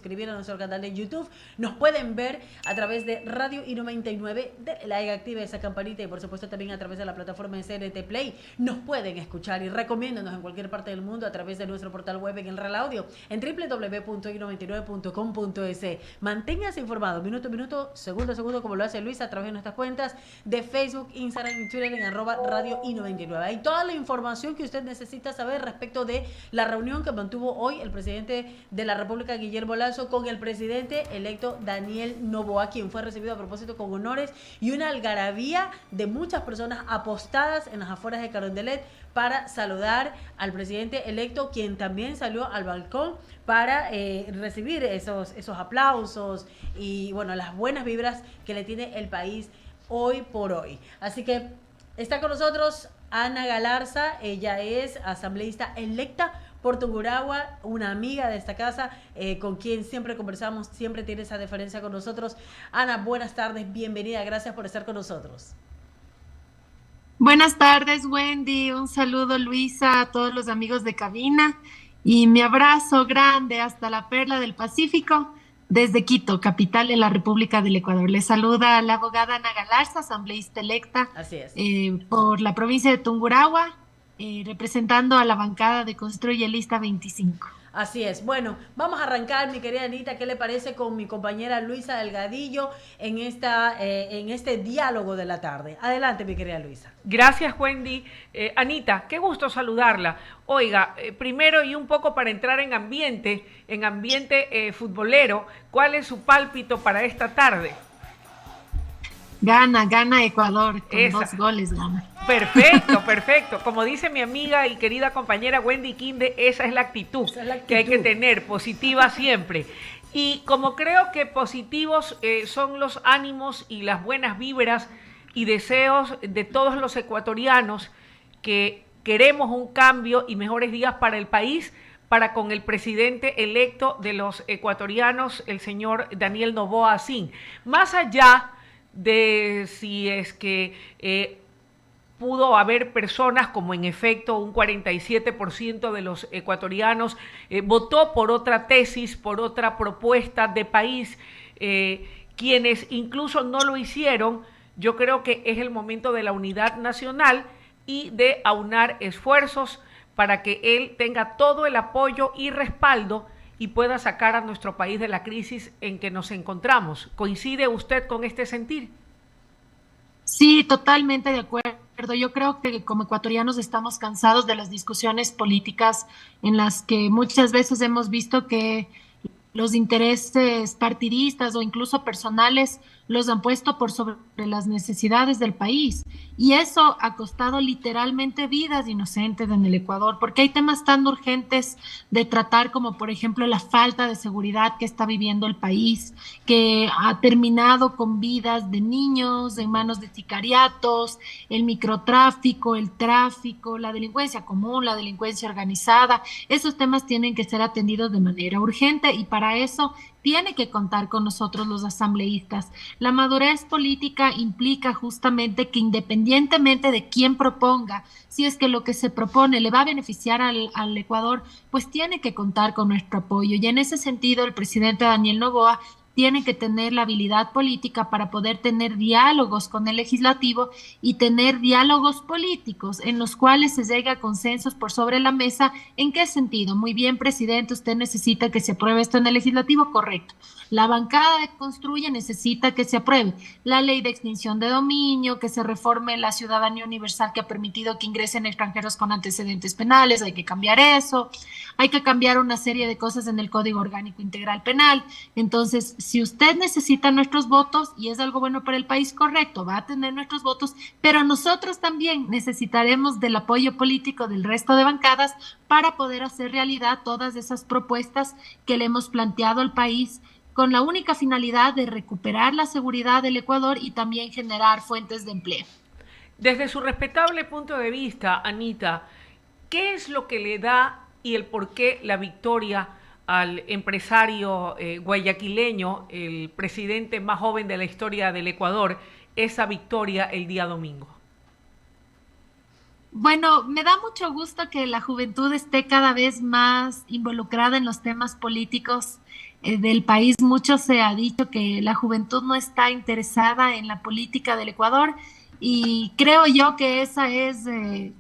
suscribir a nuestro canal de YouTube. Nos pueden ver a través de Radio I99, de like, active esa campanita y por supuesto también a través de la plataforma de CRT Play. Nos pueden escuchar y recomiéndanos en cualquier parte del mundo a través de nuestro portal web en el Real Audio en www.i99.com.es. Manténgase informado minuto a minuto, segundo a segundo, como lo hace Luis a través de nuestras cuentas de Facebook, Instagram y Twitter en @Radio I99. Hay toda la información que usted necesita saber respecto de la reunión que mantuvo hoy el presidente de la República, Guillermo Lasso, con el presidente electo Daniel Noboa, quien fue recibido a propósito con honores y una algarabía de muchas personas apostadas en las afueras de Carondelet para saludar al presidente electo, quien también salió al balcón para recibir esos aplausos y bueno, las buenas vibras que le tiene el país hoy por hoy. Así que está con nosotros Ana Galarza, ella es asambleísta electa por Tungurahua, una amiga de esta casa, con quien siempre conversamos, siempre tiene esa deferencia con nosotros. Ana, buenas tardes, bienvenida, gracias por estar con nosotros. Buenas tardes, Wendy. Un saludo, Luisa, a todos los amigos de cabina y mi abrazo grande hasta la Perla del Pacífico desde Quito, capital de la República del Ecuador. Les saluda la abogada Ana Galarza, asambleísta electa. Así es. Por la provincia de Tungurahua, representando a la bancada de Construye Lista 25. Así es. Bueno, vamos a arrancar, mi querida Anita, ¿qué le parece con mi compañera Luisa Delgadillo en este diálogo de la tarde? Adelante, mi querida Luisa. Gracias, Wendy. Anita, qué gusto saludarla. Oiga, primero y un poco para entrar en ambiente futbolero, ¿cuál es su pálpito para esta tarde? Gana Ecuador, con 2 goles gana. Perfecto. Como dice mi amiga y querida compañera Wendy Quinde, esa es la actitud que hay que tener, positiva siempre. Y como creo que positivos son los ánimos y las buenas vibras y deseos de todos los ecuatorianos que queremos un cambio y mejores días para el país, para con el presidente electo de los ecuatorianos, el señor Daniel Noboa Asín. Más allá de si es que pudo haber personas, como en efecto un 47% de los ecuatorianos votó por otra tesis, por otra propuesta de país, quienes incluso no lo hicieron, yo creo que es el momento de la unidad nacional y de aunar esfuerzos para que él tenga todo el apoyo y respaldo y pueda sacar a nuestro país de la crisis en que nos encontramos. ¿Coincide usted con este sentir? Sí, totalmente de acuerdo. Yo creo que como ecuatorianos estamos cansados de las discusiones políticas en las que muchas veces hemos visto que los intereses partidistas o incluso personales los han puesto por sobre las necesidades del país. Y eso ha costado literalmente vidas inocentes en el Ecuador, porque hay temas tan urgentes de tratar como, por ejemplo, la falta de seguridad que está viviendo el país, que ha terminado con vidas de niños en manos de sicariatos, el microtráfico, el tráfico, la delincuencia común, la delincuencia organizada. Esos temas tienen que ser atendidos de manera urgente y para eso tiene que contar con nosotros los asambleístas. La madurez política implica justamente que independientemente de quién proponga, si es que lo que se propone le va a beneficiar al Ecuador, pues tiene que contar con nuestro apoyo. Y en ese sentido, el presidente Daniel Noboa tiene que tener la habilidad política para poder tener diálogos con el legislativo y tener diálogos políticos en los cuales se llegue a consensos por sobre la mesa. ¿En qué sentido? Muy bien, presidente, usted necesita que se apruebe esto en el legislativo, correcto. La bancada de Construye necesita que se apruebe la ley de extinción de dominio, que se reforme la ciudadanía universal que ha permitido que ingresen extranjeros con antecedentes penales, hay que cambiar eso, hay que cambiar una serie de cosas en el Código Orgánico Integral Penal. Entonces, si usted necesita nuestros votos y es algo bueno para el país, correcto, va a tener nuestros votos, pero nosotros también necesitaremos del apoyo político del resto de bancadas para poder hacer realidad todas esas propuestas que le hemos planteado al país con la única finalidad de recuperar la seguridad del Ecuador y también generar fuentes de empleo. Desde su respetable punto de vista, Anita, ¿qué es lo que le da y el por qué la victoria al empresario guayaquileño, el presidente más joven de la historia del Ecuador, esa victoria el día domingo? Bueno, me da mucho gusto que la juventud esté cada vez más involucrada en los temas políticos. del país, mucho se ha dicho que la juventud no está interesada en la política del Ecuador y creo yo que esa es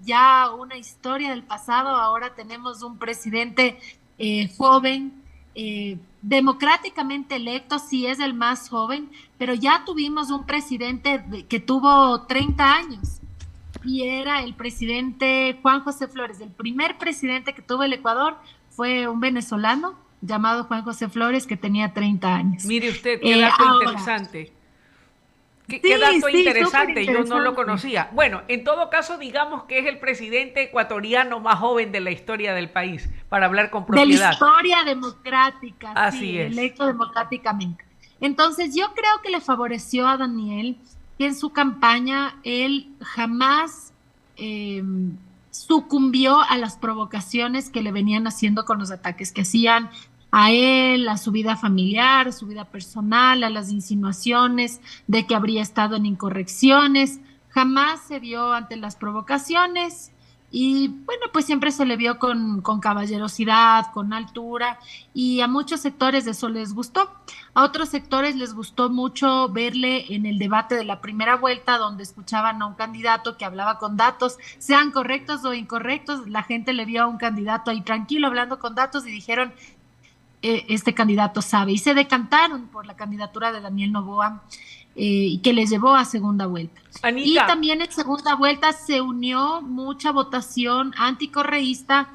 ya una historia del pasado. Ahora tenemos un presidente joven, democráticamente electo, sí es el más joven, pero ya tuvimos un presidente que tuvo 30 años y era el presidente Juan José Flores. El primer presidente que tuvo el Ecuador fue un venezolano llamado Juan José Flores que tenía 30 años. Mire usted, qué dato Ahora, interesante. Qué sí, dato sí, súper interesante, yo no lo interesante. conocía. Bueno, en todo caso, digamos que es el presidente ecuatoriano más joven de la historia del país, para hablar con De la propiedad. historia democrática, Así sí, es. electo democráticamente. Entonces, yo creo que le favoreció a Daniel que en su campaña él jamás eh, sucumbió a las provocaciones que le venían haciendo con los ataques que hacían a él, a su vida familiar, a su vida personal, a las insinuaciones de que habría estado en incorrecciones. Jamás se vio ante las provocaciones y bueno, pues siempre se le vio con caballerosidad, con altura y a muchos sectores eso les gustó. A otros sectores les gustó mucho verle en el debate de la primera vuelta donde escuchaban a un candidato que hablaba con datos, sean correctos o incorrectos. La gente le vio a un candidato ahí tranquilo hablando con datos y dijeron, este candidato sabe. Y se decantaron por la candidatura de Daniel Noboa y que les llevó a segunda vuelta. Y Anita, también en segunda vuelta se unió mucha votación anticorreísta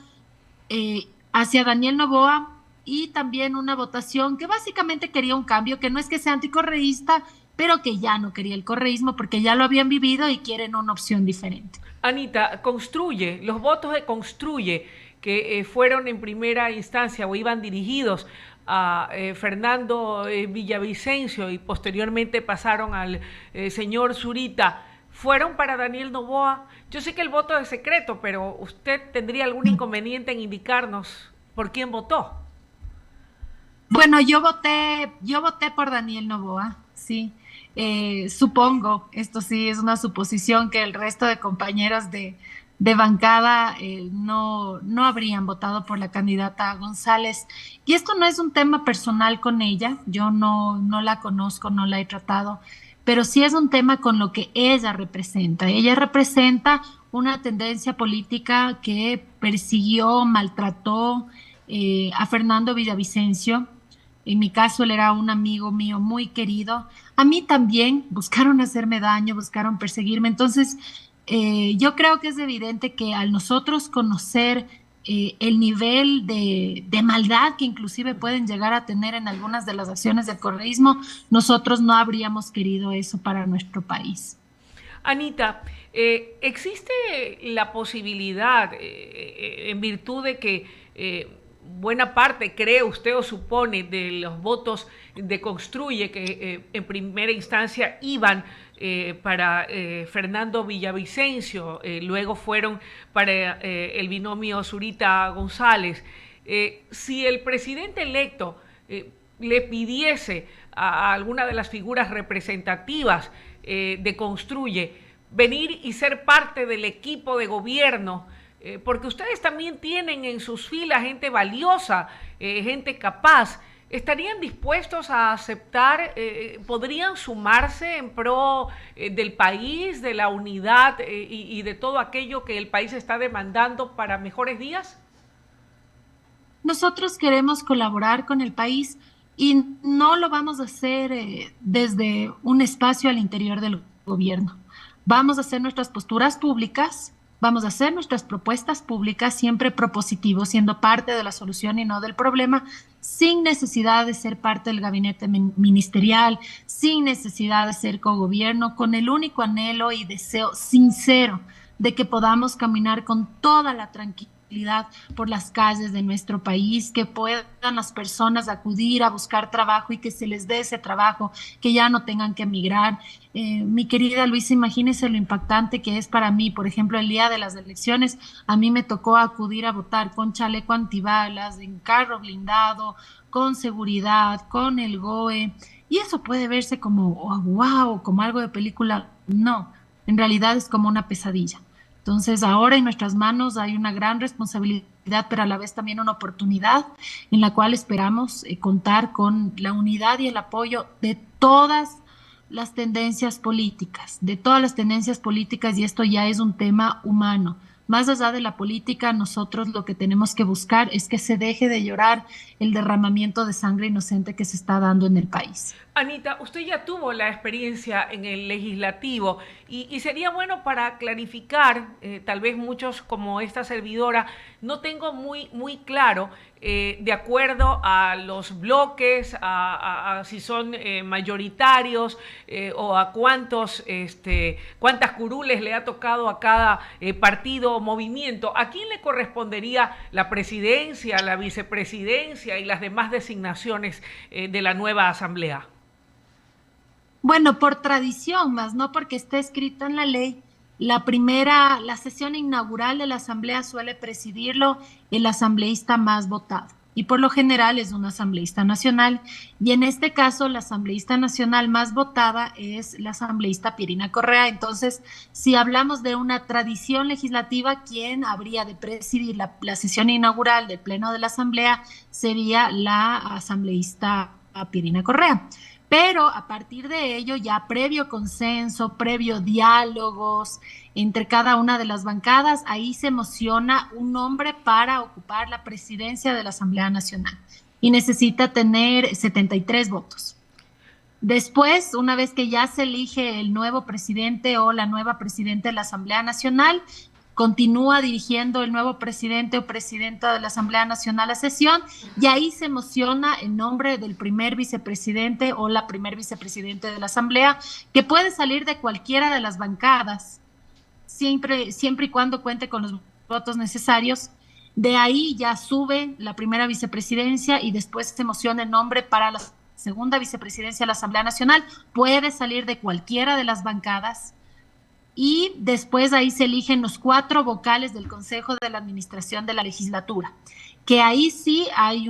hacia Daniel Noboa y también una votación que básicamente quería un cambio, que no es que sea anticorreísta, pero que ya no quería el correísmo porque ya lo habían vivido y quieren una opción diferente. Anita, Construye, los votos de Construye que fueron en primera instancia o iban dirigidos a Fernando Villavicencio y posteriormente pasaron al señor Zurita, fueron para Daniel Noboa. Yo sé que el voto es secreto, pero ¿usted tendría algún inconveniente en indicarnos por quién votó? Bueno, yo voté por Daniel Noboa, sí. Supongo, esto sí es una suposición, que el resto de compañeros de bancada no habrían votado por la candidata González. Y esto no es un tema personal con ella, yo no la conozco, no la he tratado, pero sí es un tema con lo que ella representa. Ella representa una tendencia política que persiguió, maltrató a Fernando Villavicencio. En mi caso, él era un amigo mío muy querido. A mí también buscaron hacerme daño, buscaron perseguirme. Entonces, yo creo que es evidente que al nosotros conocer el nivel de maldad que inclusive pueden llegar a tener en algunas de las acciones del correísmo, nosotros no habríamos querido eso para nuestro país. Anita, ¿existe la posibilidad, en virtud de que buena parte, cree usted o supone, de los votos de Construye que en primera instancia iban para Fernando Villavicencio, luego fueron para el binomio Zurita González? Si el presidente electo le pidiese a alguna de las figuras representativas de Construye venir y ser parte del equipo de gobierno, porque ustedes también tienen en sus filas gente valiosa, gente capaz, ¿estarían dispuestos a aceptar, podrían sumarse en pro del país, de la unidad y de todo aquello que el país está demandando para mejores días? Nosotros queremos colaborar con el país y no lo vamos a hacer desde un espacio al interior del gobierno. Vamos a hacer nuestras posturas públicas, vamos a hacer nuestras propuestas públicas, siempre propositivos, siendo parte de la solución y no del problema, sin necesidad de ser parte del gabinete ministerial, sin necesidad de ser cogobierno, con el único anhelo y deseo sincero de que podamos caminar con toda la tranquilidad por las calles de nuestro país, que puedan las personas acudir a buscar trabajo y que se les dé ese trabajo, que ya no tengan que emigrar. Mi querida Luisa, imagínese lo impactante que es para mí. Por ejemplo, el día de las elecciones, a mí me tocó acudir a votar con chaleco antibalas, en carro blindado, con seguridad, con el GOE, y eso puede verse como, oh, wow, como algo de película. No, en realidad es como una pesadilla. Entonces, ahora en nuestras manos hay una gran responsabilidad, pero a la vez también una oportunidad en la cual esperamos contar con la unidad y el apoyo de todas las tendencias políticas, y esto ya es un tema humano. Más allá de la política, nosotros lo que tenemos que buscar es que se deje de llorar el derramamiento de sangre inocente que se está dando en el país. Anita, usted ya tuvo la experiencia en el legislativo y sería bueno para clarificar, tal vez muchos como esta servidora, no tengo muy claro, de acuerdo a los bloques, a si son mayoritarios o a cuántas curules le ha tocado a cada partido o movimiento. ¿A quién le correspondería la presidencia, la vicepresidencia y las demás designaciones de la nueva asamblea? Bueno, por tradición, más no porque esté escrito en la ley, la sesión inaugural de la asamblea suele presidirlo el asambleísta más votado. Y por lo general es un asambleísta nacional. Y en este caso, la asambleísta nacional más votada es la asambleísta Pierina Correa. Entonces, si hablamos de una tradición legislativa, quien habría de presidir la sesión inaugural del Pleno de la Asamblea sería la asambleísta Pierina Correa. Pero a partir de ello, ya previo consenso, previo diálogos entre cada una de las bancadas, ahí se emociona un nombre para ocupar la presidencia de la Asamblea Nacional y necesita tener 73 votos. Después, una vez que ya se elige el nuevo presidente o la nueva presidenta de la Asamblea Nacional, continúa dirigiendo el nuevo presidente o presidenta de la Asamblea Nacional la sesión y ahí se emociona el nombre del primer vicepresidente o la primer vicepresidente de la Asamblea, que puede salir de cualquiera de las bancadas, siempre y cuando cuente con los votos necesarios. De ahí ya sube la primera vicepresidencia y después se emociona el nombre para la segunda vicepresidencia de la Asamblea Nacional. Puede salir de cualquiera de las bancadas. Y después ahí se eligen los 4 vocales del Consejo de la Administración de la Legislatura, que ahí sí hay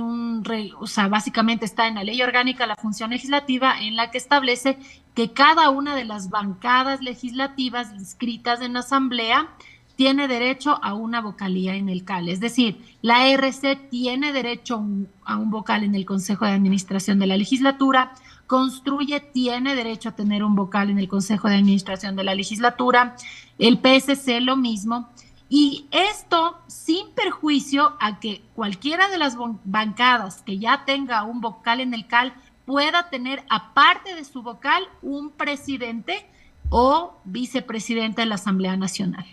básicamente está en la ley orgánica la función legislativa en la que establece que cada una de las bancadas legislativas inscritas en la Asamblea tiene derecho a una vocalía en el CAL. Es decir, la RC tiene derecho a un vocal en el Consejo de Administración de la Legislatura, Construye tiene derecho a tener un vocal en el Consejo de Administración de la Legislatura, el PSC lo mismo, y esto sin perjuicio a que cualquiera de las bancadas que ya tenga un vocal en el CAL pueda tener, aparte de su vocal, un presidente o vicepresidente de la Asamblea Nacional.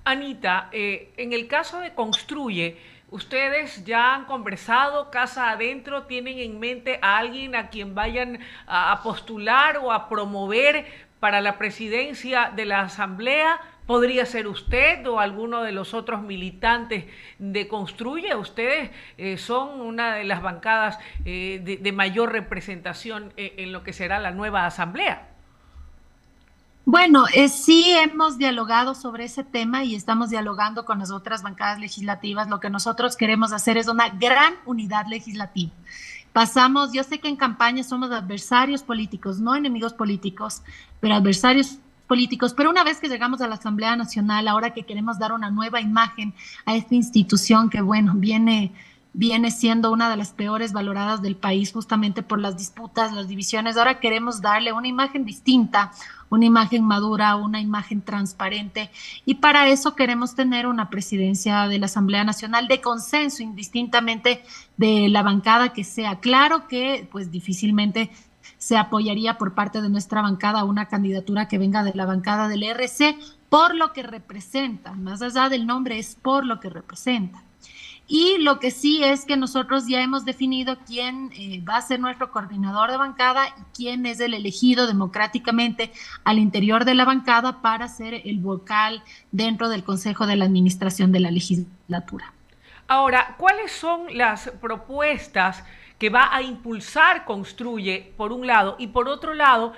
Anita, en el caso de Construye, ¿ustedes ya han conversado casa adentro? ¿Tienen en mente a alguien a quien vayan a postular o a promover para la presidencia de la Asamblea? ¿Podría ser usted o alguno de los otros militantes de Construye? Ustedes son una de las bancadas de mayor representación en lo que será la nueva Asamblea. Bueno, sí hemos dialogado sobre ese tema y estamos dialogando con las otras bancadas legislativas. Lo que nosotros queremos hacer es una gran unidad legislativa. Yo sé que en campaña somos adversarios políticos, no enemigos políticos, pero adversarios políticos. Pero una vez que llegamos a la Asamblea Nacional, ahora que queremos dar una nueva imagen a esta institución que, bueno, viene siendo una de las peores valoradas del país justamente por las disputas, las divisiones. Ahora queremos darle una imagen distinta, una imagen madura, una imagen transparente, y para eso queremos tener una presidencia de la Asamblea Nacional de consenso, indistintamente de la bancada que sea. Claro que pues difícilmente se apoyaría por parte de nuestra bancada una candidatura que venga de la bancada del RC por lo que representa, más allá del nombre es por lo que representa. Y lo que sí es que nosotros ya hemos definido quién va a ser nuestro coordinador de bancada y quién es el elegido democráticamente al interior de la bancada para ser el vocal dentro del Consejo de la Administración de la Legislatura. Ahora, ¿cuáles son las propuestas que va a impulsar Construye, por un lado? Y por otro lado,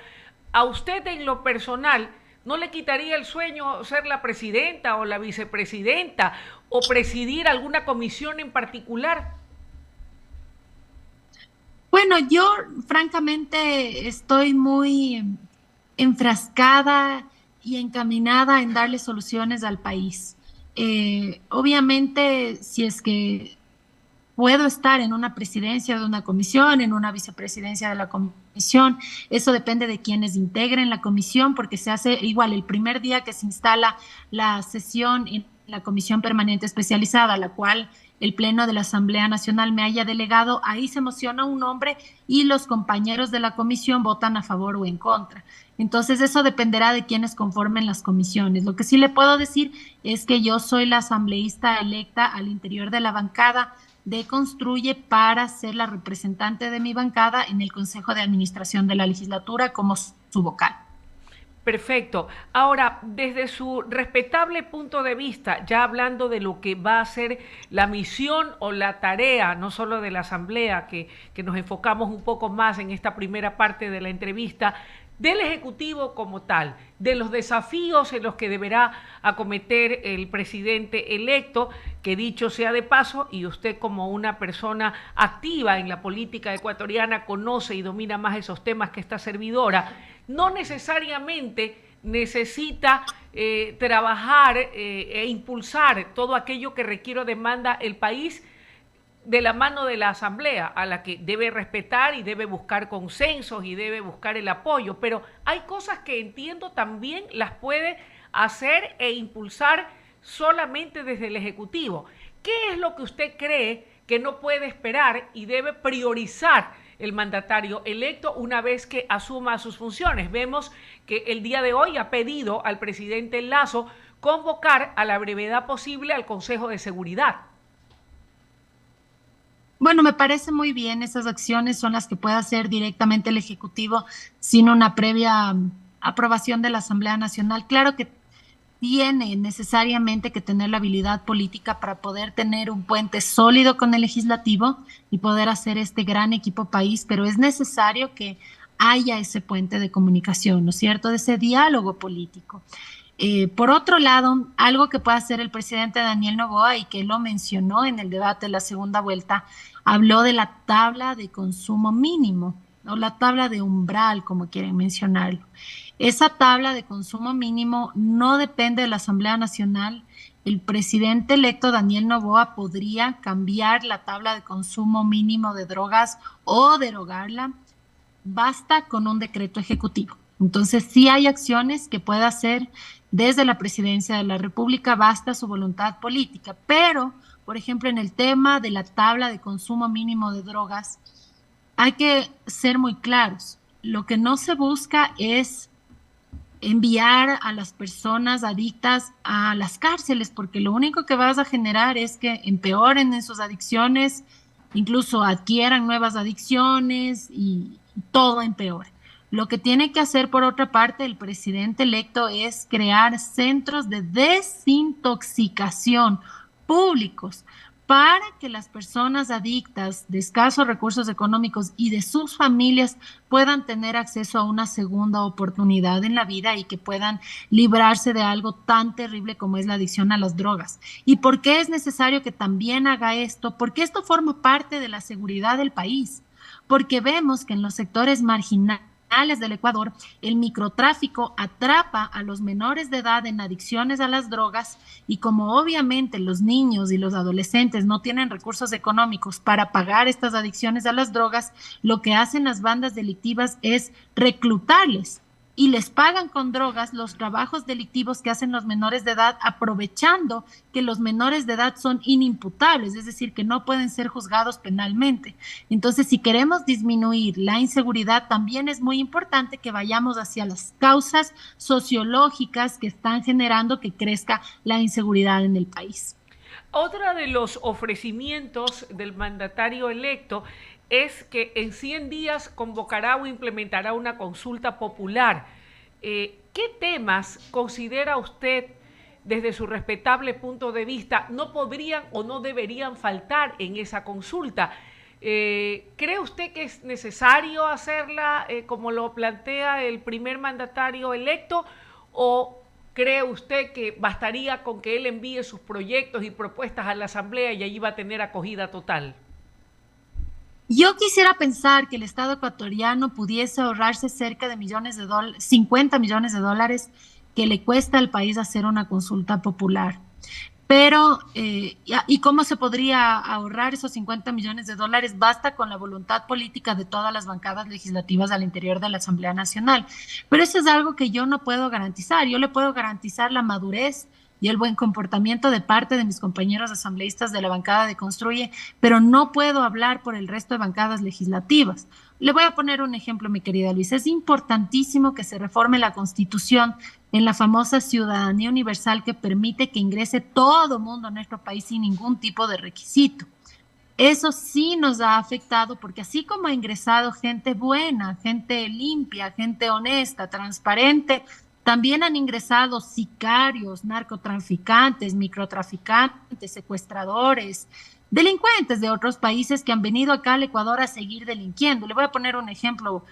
a usted en lo personal, ¿no le quitaría el sueño ser la presidenta o la vicepresidenta o presidir alguna comisión en particular? Bueno, yo francamente estoy muy enfrascada y encaminada en darle soluciones al país. Obviamente, si es que puedo estar en una presidencia de una comisión, en una vicepresidencia de la comisión. Eso depende de quienes integren la comisión, porque se hace igual el primer día que se instala la sesión en la comisión permanente especializada, la cual el Pleno de la Asamblea Nacional me haya delegado, ahí se emociona un nombre y los compañeros de la comisión votan a favor o en contra. Entonces eso dependerá de quienes conformen las comisiones. Lo que sí le puedo decir es que yo soy la asambleísta electa al interior de la bancada de Construye para ser la representante de mi bancada en el Consejo de Administración de la legislatura como su vocal. Perfecto. Ahora, desde su respetable punto de vista, ya hablando de lo que va a ser la misión o la tarea, no solo de la Asamblea, que nos enfocamos un poco más en esta primera parte de la entrevista, del Ejecutivo como tal, de los desafíos en los que deberá acometer el presidente electo, que dicho sea de paso, y usted como una persona activa en la política ecuatoriana conoce y domina más esos temas que esta servidora, no necesariamente necesita trabajar e impulsar todo aquello que requiere o demanda el país de la mano de la Asamblea, a la que debe respetar y debe buscar consensos y debe buscar el apoyo, pero hay cosas que entiendo también las puede hacer e impulsar solamente desde el Ejecutivo. ¿Qué es lo que usted cree que no puede esperar y debe priorizar el mandatario electo una vez que asuma sus funciones? Vemos que el día de hoy ha pedido al presidente Lasso convocar a la brevedad posible al Consejo de Seguridad. Bueno, me parece muy bien, esas acciones son las que puede hacer directamente el Ejecutivo sin una previa aprobación de la Asamblea Nacional. Claro que tiene necesariamente que tener la habilidad política para poder tener un puente sólido con el Legislativo y poder hacer este gran equipo país, pero es necesario que haya ese puente de comunicación, ¿no es cierto?, de ese diálogo político. Por otro lado, algo que puede hacer el presidente Daniel Noboa y que lo mencionó en el debate de la segunda vuelta, habló de la tabla de consumo mínimo o la tabla de umbral, como quieren mencionarlo. Esa tabla de consumo mínimo no depende de la Asamblea Nacional. El presidente electo Daniel Noboa podría cambiar la tabla de consumo mínimo de drogas o derogarla. Basta con un decreto ejecutivo. Entonces, sí hay acciones que puede hacer desde la presidencia de la República, basta su voluntad política. Pero, por ejemplo, en el tema de la tabla de consumo mínimo de drogas, hay que ser muy claros. Lo que no se busca es enviar a las personas adictas a las cárceles, porque lo único que vas a generar es que empeoren en sus adicciones, incluso adquieran nuevas adicciones y todo empeore. Lo que tiene que hacer, por otra parte, el presidente electo es crear centros de desintoxicación públicos para que las personas adictas de escasos recursos económicos y de sus familias puedan tener acceso a una segunda oportunidad en la vida y que puedan librarse de algo tan terrible como es la adicción a las drogas. ¿Y por qué es necesario que también haga esto? Porque esto forma parte de la seguridad del país, porque vemos que en los sectores marginales del Ecuador, el microtráfico atrapa a los menores de edad en adicciones a las drogas y como obviamente los niños y los adolescentes no tienen recursos económicos para pagar estas adicciones a las drogas, lo que hacen las bandas delictivas es reclutarles y les pagan con drogas los trabajos delictivos que hacen los menores de edad, aprovechando que los menores de edad son inimputables, es decir, que no pueden ser juzgados penalmente. Entonces, si queremos disminuir la inseguridad, también es muy importante que vayamos hacia las causas sociológicas que están generando que crezca la inseguridad en el país. Otro de los ofrecimientos del mandatario electo es que en 100 días convocará o implementará una consulta popular. ¿Qué temas considera usted, desde su respetable punto de vista, no podrían o no deberían faltar en esa consulta? ¿Cree usted que es necesario hacerla como lo plantea el primer mandatario electo o cree usted que bastaría con que él envíe sus proyectos y propuestas a la Asamblea y allí va a tener acogida total? Yo quisiera pensar que el Estado ecuatoriano pudiese ahorrarse cerca de 50 millones de dólares que le cuesta al país hacer una consulta popular. Pero, ¿y cómo se podría ahorrar esos 50 millones de dólares? Basta con la voluntad política de todas las bancadas legislativas al interior de la Asamblea Nacional. Pero eso es algo que yo no puedo garantizar. Yo le puedo garantizar la madurez y el buen comportamiento de parte de mis compañeros asambleístas de la bancada de Construye, pero no puedo hablar por el resto de bancadas legislativas. Le voy a poner un ejemplo, mi querida Luisa. Es importantísimo que se reforme la Constitución en la famosa ciudadanía universal que permite que ingrese todo mundo a nuestro país sin ningún tipo de requisito. Eso sí nos ha afectado porque así como ha ingresado gente buena, gente limpia, gente honesta, transparente, también han ingresado sicarios, narcotraficantes, microtraficantes, secuestradores, delincuentes de otros países que han venido acá al Ecuador a seguir delinquiendo. Le voy a poner un ejemplo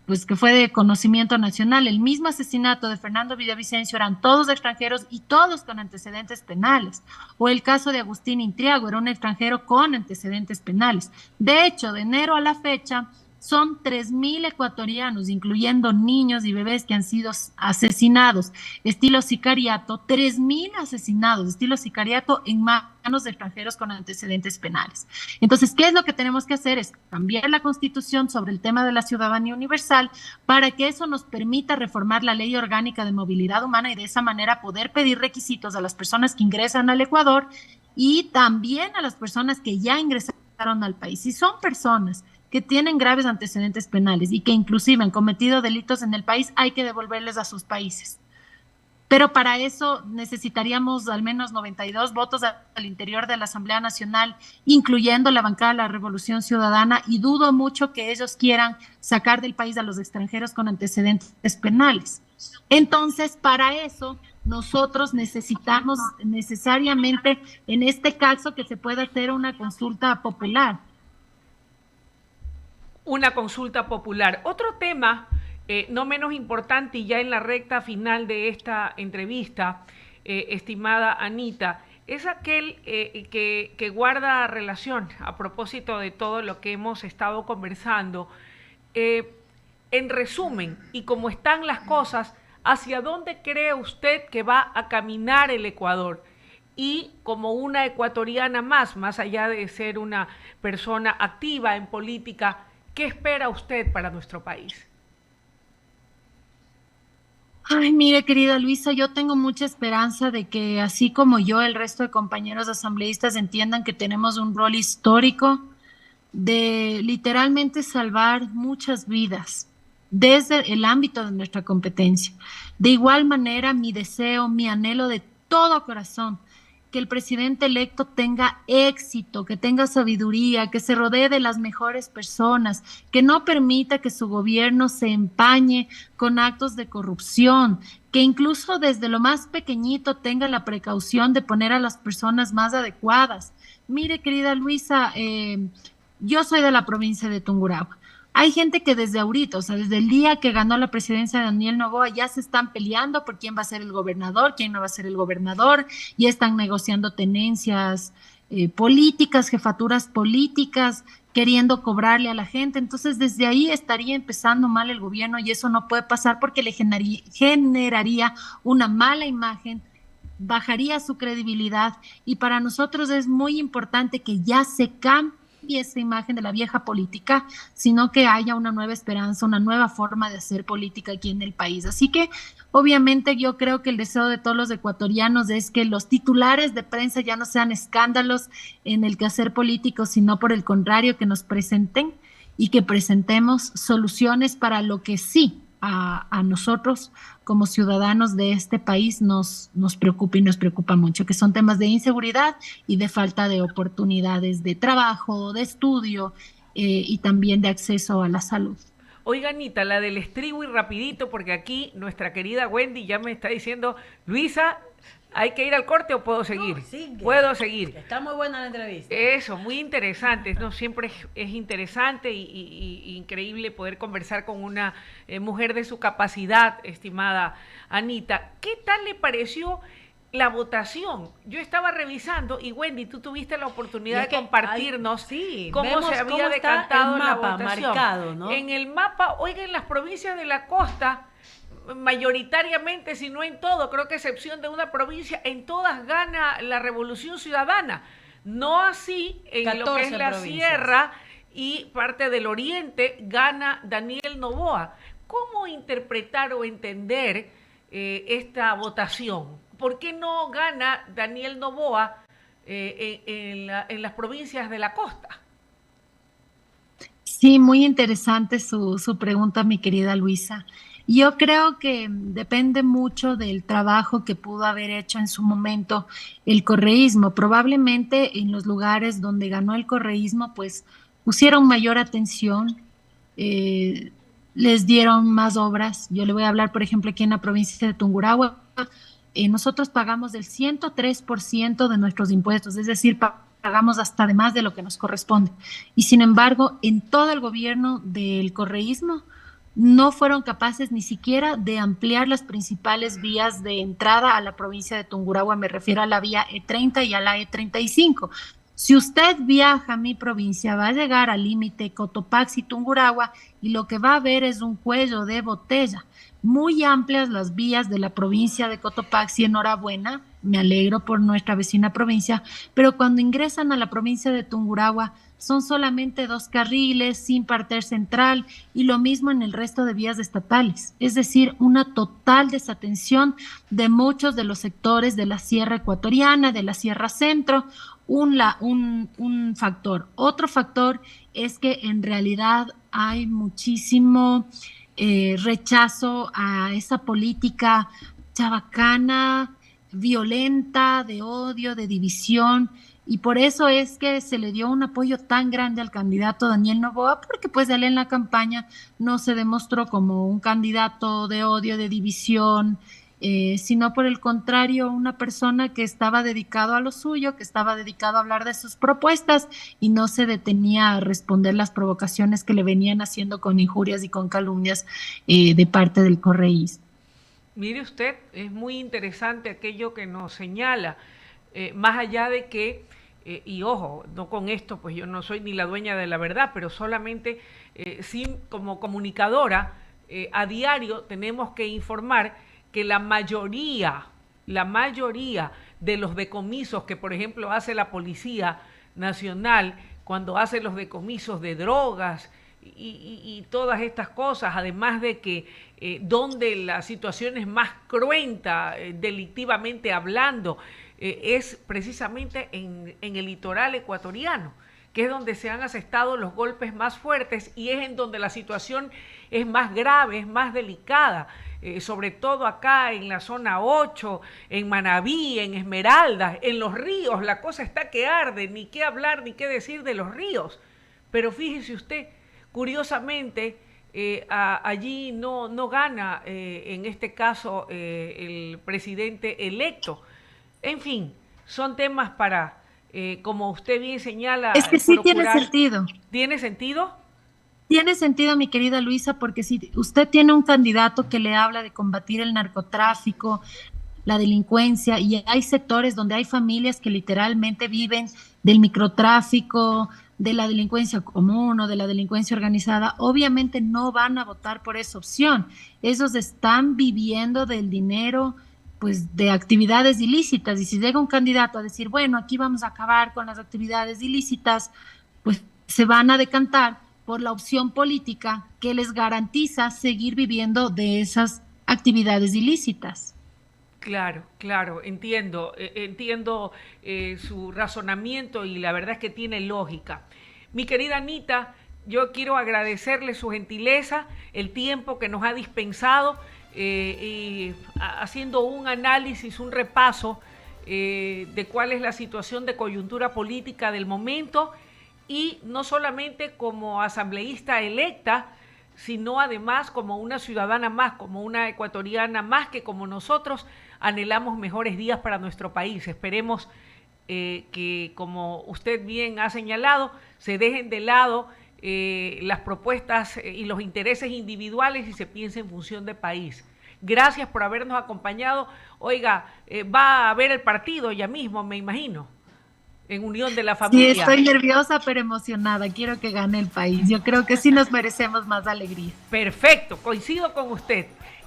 pues que fue de conocimiento nacional. El mismo asesinato de Fernando Villavicencio eran todos extranjeros y todos con antecedentes penales. O el caso de Agustín Intriago, era un extranjero con antecedentes penales. De hecho, de enero a la fecha, son 3.000 ecuatorianos, incluyendo niños y bebés que han sido asesinados, estilo sicariato, 3.000 asesinados, estilo sicariato en manos de extranjeros con antecedentes penales. Entonces, ¿qué es lo que tenemos que hacer? Es cambiar la Constitución sobre el tema de la ciudadanía universal para que eso nos permita reformar la Ley Orgánica de Movilidad Humana y de esa manera poder pedir requisitos a las personas que ingresan al Ecuador y también a las personas que ya ingresaron al país. Si son personas que tienen graves antecedentes penales y que inclusive han cometido delitos en el país, hay que devolverles a sus países. Pero para eso necesitaríamos al menos 92 votos al interior de la Asamblea Nacional, incluyendo la bancada de la Revolución Ciudadana, y dudo mucho que ellos quieran sacar del país a los extranjeros con antecedentes penales. Entonces, para eso, nosotros necesitamos necesariamente, en este caso, que se pueda hacer una consulta popular. Una consulta popular. Otro tema, no menos importante y ya en la recta final de esta entrevista, estimada Anita, es aquel que guarda relación a propósito de todo lo que hemos estado conversando. En resumen, y como están las cosas, ¿hacia dónde cree usted que va a caminar el Ecuador? Y como una ecuatoriana más allá de ser una persona activa en política, ¿qué espera usted para nuestro país? Ay, mire, querida Luisa, yo tengo mucha esperanza de que así como yo, el resto de compañeros asambleístas entiendan que tenemos un rol histórico de literalmente salvar muchas vidas desde el ámbito de nuestra competencia. De igual manera, mi deseo, mi anhelo de todo corazón, que el presidente electo tenga éxito, que tenga sabiduría, que se rodee de las mejores personas, que no permita que su gobierno se empañe con actos de corrupción, que incluso desde lo más pequeñito tenga la precaución de poner a las personas más adecuadas. Mire, querida Luisa, yo soy de la provincia de Tungurahua. Hay gente que desde ahorita, o sea, desde el día que ganó la presidencia de Daniel Noboa, ya se están peleando por quién va a ser el gobernador, quién no va a ser el gobernador, y están negociando tenencias políticas, jefaturas políticas, queriendo cobrarle a la gente. Entonces, desde ahí estaría empezando mal el gobierno y eso no puede pasar porque le generaría una mala imagen, bajaría su credibilidad y para nosotros es muy importante que ya se cambie esa imagen de la vieja política, sino que haya una nueva esperanza, una nueva forma de hacer política aquí en el país. Así que obviamente yo creo que el deseo de todos los ecuatorianos es que los titulares de prensa ya no sean escándalos en el quehacer político, sino por el contrario, que nos presenten y que presentemos soluciones para lo que sí a nosotros como ciudadanos de este país nos preocupa y nos preocupa mucho, que son temas de inseguridad y de falta de oportunidades de trabajo, de estudio y también de acceso a la salud. Oiga, Anita, la del estribo y rapidito, porque aquí nuestra querida Wendy ya me está diciendo, Luisa, ¿hay que ir al corte o puedo seguir? No, puedo seguir. Está muy buena la entrevista. Eso, muy interesante. No, siempre es interesante y increíble poder conversar con una mujer de su capacidad, estimada Anita. ¿Qué tal le pareció la votación? Yo estaba revisando y Wendy, tú tuviste la oportunidad de compartirnos cómo se había decantado el mapa la votación. Marcado, ¿no? En el mapa, oiga, en las provincias de la costa, mayoritariamente, si no en todo, creo que a excepción de una provincia, en todas gana la Revolución Ciudadana. No así en lo que es la Sierra y parte del Oriente gana Daniel Noboa. ¿Cómo interpretar o entender esta votación? ¿Por qué no gana Daniel Noboa en las provincias de la costa? Sí, muy interesante su pregunta, mi querida Luisa. Yo creo que depende mucho del trabajo que pudo haber hecho en su momento el correísmo. Probablemente en los lugares donde ganó el correísmo, pues pusieron mayor atención, eh, les dieron más obras. Yo le voy a hablar, por ejemplo, aquí en la provincia de Tungurahua. Nosotros pagamos del 103% de nuestros impuestos, es decir, pagamos hasta de más de lo que nos corresponde. Y sin embargo, en todo el gobierno del correísmo no fueron capaces ni siquiera de ampliar las principales vías de entrada a la provincia de Tungurahua, me refiero a la vía E30 y a la E35. Si usted viaja a mi provincia, va a llegar al límite Cotopaxi, Tungurahua, y lo que va a ver es un cuello de botella. Muy amplias las vías de la provincia de Cotopaxi, enhorabuena, me alegro por nuestra vecina provincia, pero cuando ingresan a la provincia de Tungurahua son solamente 2 carriles, sin parter central, y lo mismo en el resto de vías estatales. Es decir, una total desatención de muchos de los sectores de la Sierra Ecuatoriana, de la Sierra Centro, un factor. Otro factor es que en realidad hay muchísimo rechazo a esa política chabacana, violenta, de odio, de división, y por eso es que se le dio un apoyo tan grande al candidato Daniel Noboa, porque pues él en la campaña no se demostró como un candidato de odio, de división, sino por el contrario, una persona que estaba dedicado a lo suyo, que estaba dedicado a hablar de sus propuestas y no se detenía a responder las provocaciones que le venían haciendo con injurias y con calumnias de parte del correísmo. Mire usted, es muy interesante aquello que nos señala, más allá de que, y ojo, no con esto, pues yo no soy ni la dueña de la verdad, pero solamente sí como comunicadora, a diario tenemos que informar que la mayoría de los decomisos que, por ejemplo, hace la Policía Nacional, cuando hace los decomisos de drogas y todas estas cosas, además de que donde la situación es más cruenta, delictivamente hablando, es precisamente en el litoral ecuatoriano, que es donde se han asestado los golpes más fuertes y es en donde la situación es más grave, es más delicada, sobre todo acá en la zona 8, en Manabí, en Esmeraldas, en los ríos, la cosa está que arde, ni qué hablar ni qué decir de los ríos. Pero fíjese usted, curiosamente, allí no gana, en este caso, el presidente electo. En fin, son temas para, como usted bien señala, es que sí procurar. Tiene sentido. ¿Tiene sentido? Tiene sentido, mi querida Luisa, porque si usted tiene un candidato que le habla de combatir el narcotráfico, la delincuencia, y hay sectores donde hay familias que literalmente viven del microtráfico, de la delincuencia común o de la delincuencia organizada, obviamente no van a votar por esa opción. Esos están viviendo del dinero, pues, de actividades ilícitas, y si llega un candidato a decir, bueno, aquí vamos a acabar con las actividades ilícitas, pues se van a decantar por la opción política que les garantiza seguir viviendo de esas actividades ilícitas. Claro, claro, entiendo su razonamiento y la verdad es que tiene lógica. Mi querida Anita, yo quiero agradecerle su gentileza, el tiempo que nos ha dispensado, y haciendo un análisis, un repaso de cuál es la situación de coyuntura política del momento, y no solamente como asambleísta electa, sino además como una ciudadana más, como una ecuatoriana más, que como nosotros anhelamos mejores días para nuestro país. Esperemos que, como usted bien ha señalado, se dejen de lado las propuestas y los intereses individuales y se piense en función de país. Gracias por habernos acompañado. Oiga, va a ver el partido ya mismo, me imagino, en unión de la familia. Sí, estoy nerviosa pero emocionada, quiero que gane el país. Yo creo que sí nos merecemos más alegría. Perfecto, coincido con usted.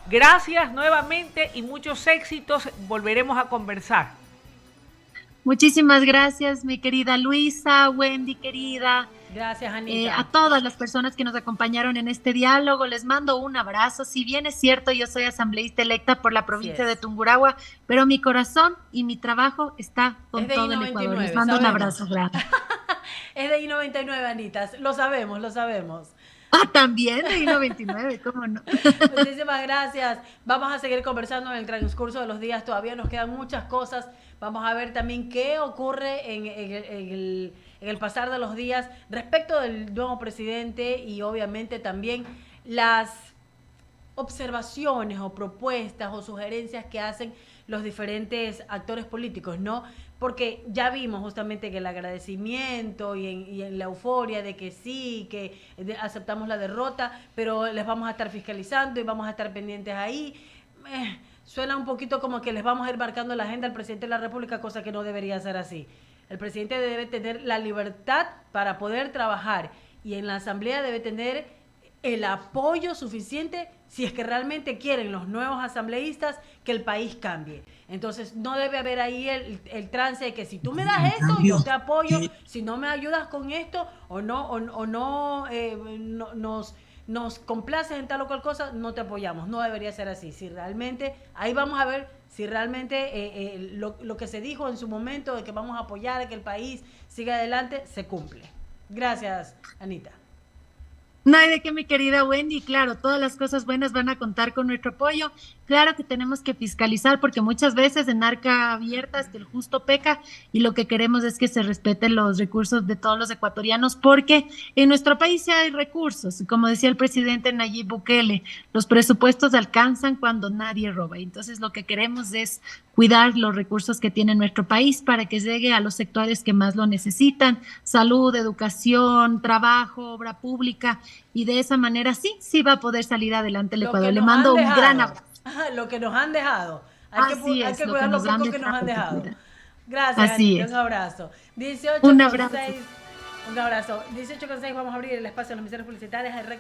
Gracias nuevamente y muchos éxitos. Volveremos a conversar. Muchísimas gracias, mi querida Luisa, Wendy, querida. Gracias, Anita. A todas las personas que nos acompañaron en este diálogo, les mando un abrazo. Si bien es cierto, yo soy asambleísta electa por la provincia de Tungurahua, pero mi corazón y mi trabajo está con todo el Ecuador. Les mando un abrazo grande. Es de I-99, Anita, lo sabemos, lo sabemos. Ah, también de I-99, ¿cómo no? Muchísimas gracias. Vamos a seguir conversando en el transcurso de los días. Todavía nos quedan muchas cosas. Vamos a ver también qué ocurre en el pasar de los días respecto del nuevo presidente y obviamente también las observaciones o propuestas o sugerencias que hacen los diferentes actores políticos, ¿no? Porque ya vimos justamente que el agradecimiento y en la euforia de que sí, que aceptamos la derrota, pero les vamos a estar fiscalizando y vamos a estar pendientes ahí. Suena un poquito como que les vamos a ir marcando la agenda al presidente de la República, cosa que no debería ser así. El presidente debe tener la libertad para poder trabajar y en la asamblea debe tener el apoyo suficiente si es que realmente quieren los nuevos asambleístas que el país cambie. Entonces no debe haber ahí el trance de que si tú me das esto, yo te apoyo, si no me ayudas con esto o no nos complaces en tal o cual cosa, no te apoyamos. No debería ser así. Si realmente, ahí vamos a ver si realmente lo que se dijo en su momento de que vamos a apoyar, de que el país siga adelante, se cumple. Gracias, Anita. No hay de qué, mi querida Wendy. Claro, todas las cosas buenas van a contar con nuestro apoyo. Claro que tenemos que fiscalizar porque muchas veces en arca abierta el justo peca y lo que queremos es que se respeten los recursos de todos los ecuatorianos porque en nuestro país sí hay recursos. Como decía el presidente Nayib Bukele, los presupuestos alcanzan cuando nadie roba. Entonces lo que queremos es cuidar los recursos que tiene nuestro país para que llegue a los sectores que más lo necesitan: salud, educación, trabajo, obra pública, y de esa manera sí va a poder salir adelante el Ecuador. Le mando un gran abrazo. Lo que nos han dejado. Hay que cuidar lo poco que nos han dejado. Gracias, Así Anita, es. Un abrazo. 18 un abrazo. 6, un abrazo. 18:06, vamos a abrir el espacio de los mensajes publicitarios.